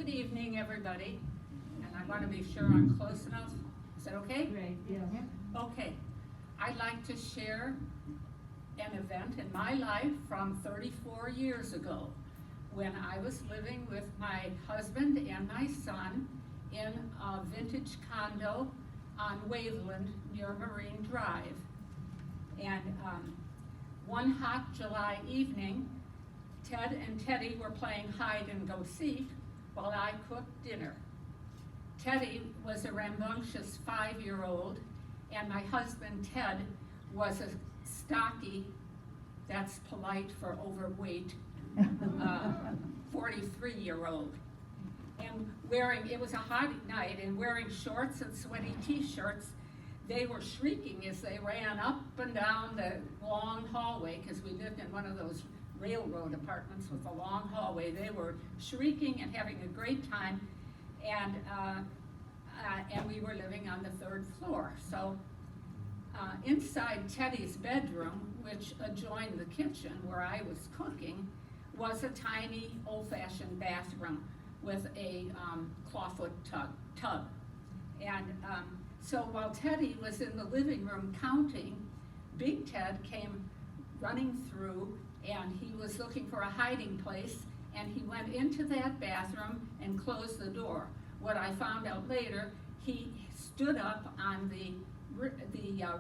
Good evening, everybody. And I want to be sure I'm close enough. Is that okay? Great, yes. Okay. I'd like to share an event in my life from 34 years ago when I was living with my husband and my son in a vintage condo on Waveland near Marine Drive. And one hot July evening, Ted and Teddy were playing hide and go seek while I cooked dinner. Teddy was a rambunctious 5-year-old, and my husband Ted was a stocky, that's polite for overweight, 43-year-old. And it was a hot night, and wearing shorts and sweaty t-shirts, they were shrieking as they ran up and down the long hallway, because we lived in one of those railroad apartments with a long hallway. They were shrieking and having a great time, and we were living on the 3rd floor. So inside Teddy's bedroom, which adjoined the kitchen where I was cooking, was a tiny old-fashioned bathroom with a clawfoot tub. And so while Teddy was in the living room counting, Big Ted came running through, and he was looking for a hiding place, and he went into that bathroom and closed the door. What I found out later, he stood up on the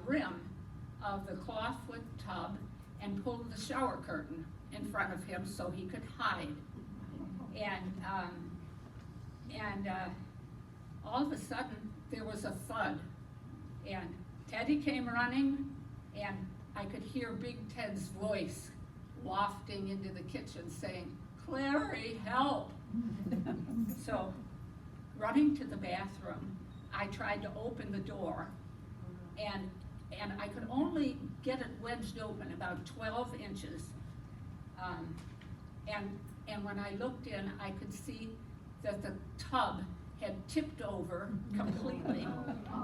rim of the clawfoot tub and pulled the shower curtain in front of him so he could hide. And all of a sudden, there was a thud, and Teddy came running, and I could hear Big Ted's voice wafting into the kitchen saying, "Clary, help!" So, running to the bathroom, I tried to open the door, and I could only get it wedged open about 12 inches. And when I looked in, I could see that the tub had tipped over completely,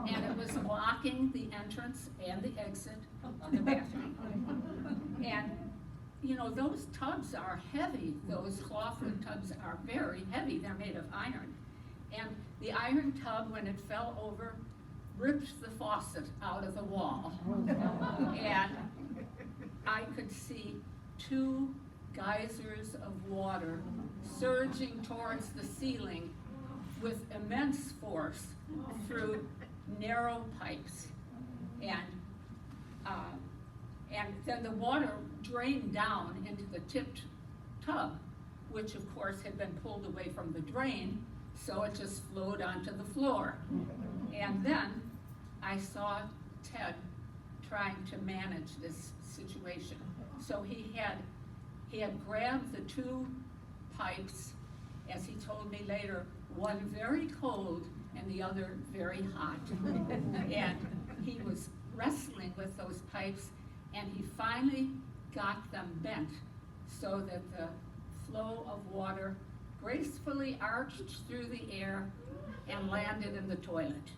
and it was blocking the entrance and the exit to the bathroom. And you know, those tubs are heavy. Those clawfoot tubs are very heavy. They're made of iron. And the iron tub, when it fell over, ripped the faucet out of the wall. And I could see 2 geysers of water surging towards the ceiling with immense force through narrow pipes. And then the water drained down into the tipped tub, which of course had been pulled away from the drain, so it just flowed onto the floor. And then I saw Ted trying to manage this situation. So he had grabbed the 2 pipes, as he told me later, one very cold and the other very hot. And he was wrestling with those pipes, and he finally got them bent so that the flow of water gracefully arched through the air and landed in the toilet.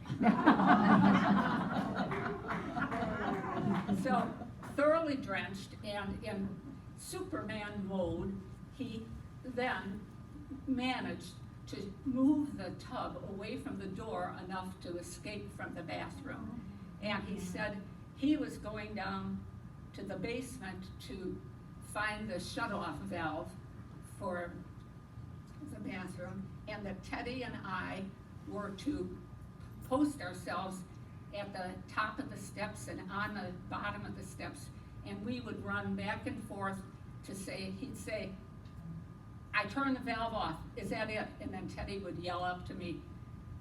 So, thoroughly drenched and in Superman mode, he then managed to move the tub away from the door enough to escape from the bathroom. And he said he was going down to the basement to find the shut-off valve for the bathroom, and that Teddy and I were to post ourselves at the top of the steps and on the bottom of the steps, and we would run back and forth to say, he'd say, "I turned the valve off, is that it?" And then Teddy would yell up to me,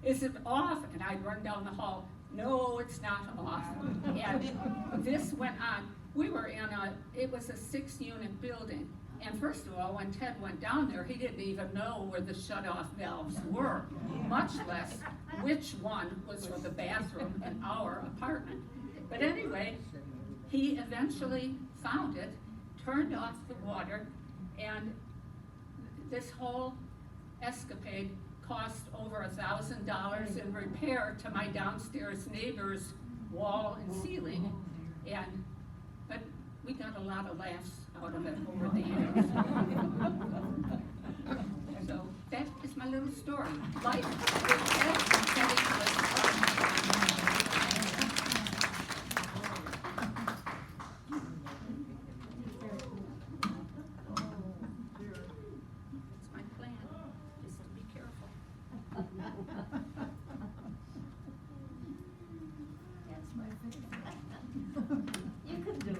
"Is it off?" And I'd run down the hall, "No, it's not off." And this went on. We were it was a 6-unit building. And first of all, when Ted went down there, he didn't even know where the shut-off valves were, much less which one was for the bathroom in our apartment. But anyway, he eventually found it, turned off the water, and this whole escapade cost over $1,000 in repair to my downstairs neighbor's wall and ceiling. But we got a lot of laughs out of it over the years. So that is my little story. Life with Ed and Betty It's my plan, is to be careful. That's my favorite. You can do it.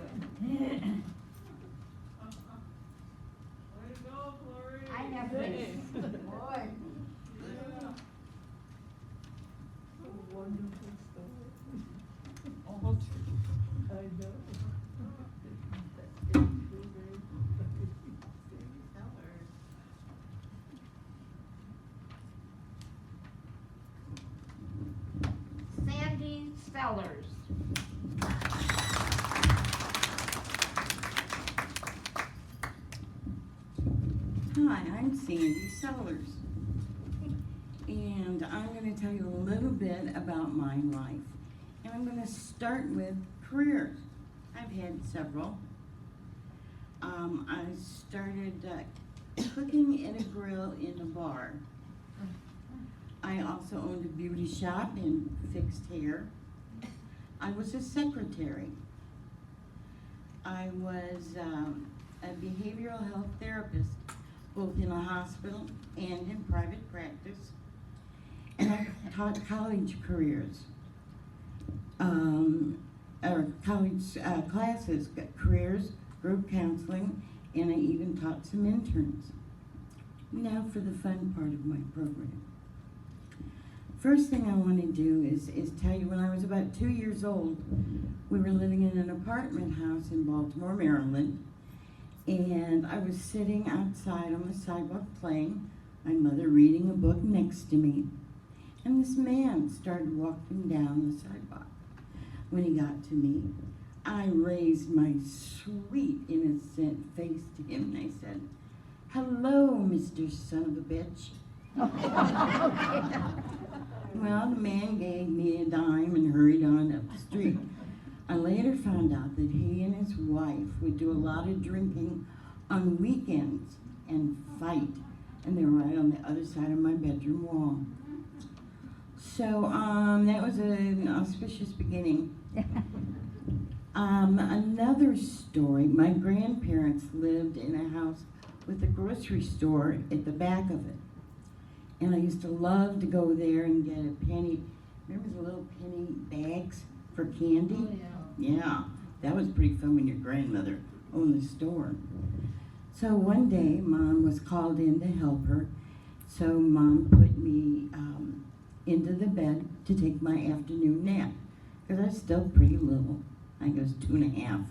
Way to go, Glory. I have this. Boy. Wonderful story. All true. I know. Sandy Sellers. Hi, I'm Sandy Sellers, and I'm going to tell you a little bit about my life. And I'm going to start with careers. I've had several. I started cooking in a grill in a bar. I also owned a beauty shop and fixed hair. I was a secretary. I was a behavioral health therapist, both in a hospital and in private practice. And I taught college careers, or college classes, careers, group counseling, and I even taught some interns. Now for the fun part of my program. First thing I want to do is tell you when I was about 2 years old, we were living in an apartment house in Baltimore, Maryland, and I was sitting outside on the sidewalk playing, my mother reading a book next to me, and this man started walking down the sidewalk. When he got to me, I raised my sweet, innocent face to him and I said, "Hello, Mr. Son of a Bitch." Well, the man gave me a dime and hurried on up the street. I later found out that he and his wife would do a lot of drinking on weekends and fight, and they were right on the other side of my bedroom wall. So that was an auspicious beginning. Another story, my grandparents lived in a house with a grocery store at the back of it. And I used to love to go there and get a penny, remember the little penny bags for candy? Oh, Yeah, that was pretty fun when your grandmother owned the store. So one day, Mom was called in to help her. So Mom put me into the bed to take my afternoon nap, because I was still pretty little. I was 2.5.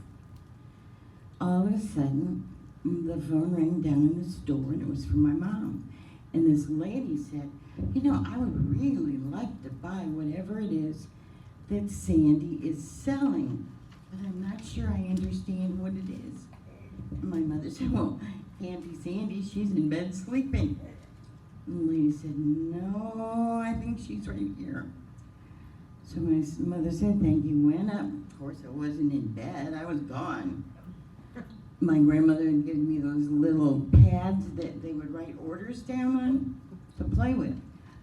All of a sudden, the phone rang down in the store, and it was from my mom. And this lady said, "You know, I would really like to buy whatever it is that Sandy is selling, but I'm not sure I understand what it is." And my mother said, "Well, Auntie Sandy, she's in bed sleeping." And the lady said, "No, I think she's right here." So my mother said, "Thank you," went up. Of course, I wasn't in bed, I was gone. My grandmother had given me those little pads that they would write orders down on to play with.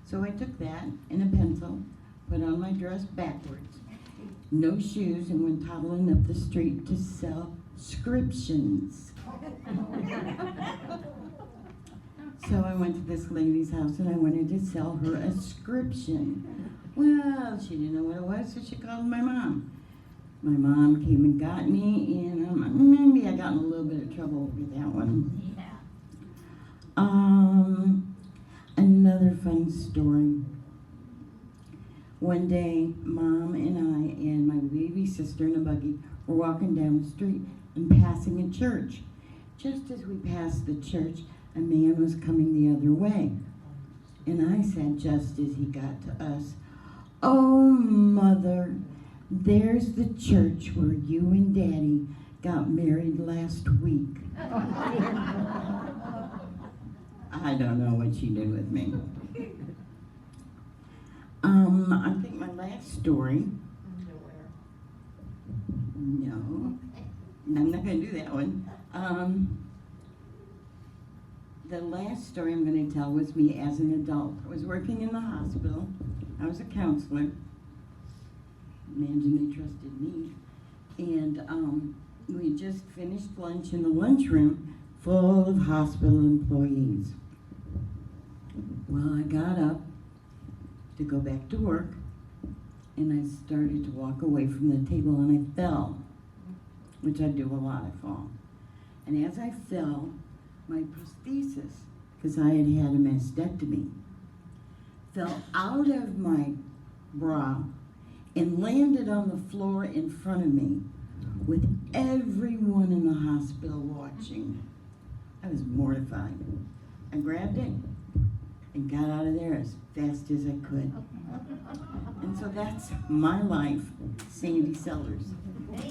So I took that and a pencil, put on my dress backwards, no shoes, and went toddling up the street to sell scriptions. So I went to this lady's house and I wanted to sell her a scription. Well, she didn't know what it was, so she called my mom. My mom came and got me, and maybe I got in a little bit of trouble with that one. Yeah. Another fun story. One day, Mom and I and my baby sister in a buggy were walking down the street and passing a church. Just as we passed the church, a man was coming the other way. And I said, just as he got to us, "Oh, Mother, there's the church where you and Daddy got married last week." I don't know what she did with me. I think my last story, no, I'm not going to do that one. the last story I'm going to tell was me as an adult. I was working in the hospital. I was a counselor. Imagine they trusted me. And we just finished lunch in the lunchroom full of hospital employees. Well, I got up to go back to work, and I started to walk away from the table, and I fell, which I do a lot, I fall. And as I fell, my prosthesis, because I had had a mastectomy, fell out of my bra and landed on the floor in front of me with everyone in the hospital watching. I was mortified. I grabbed it and got out of there as fast as I could. And so that's my life, Sandy Sellers. Hey,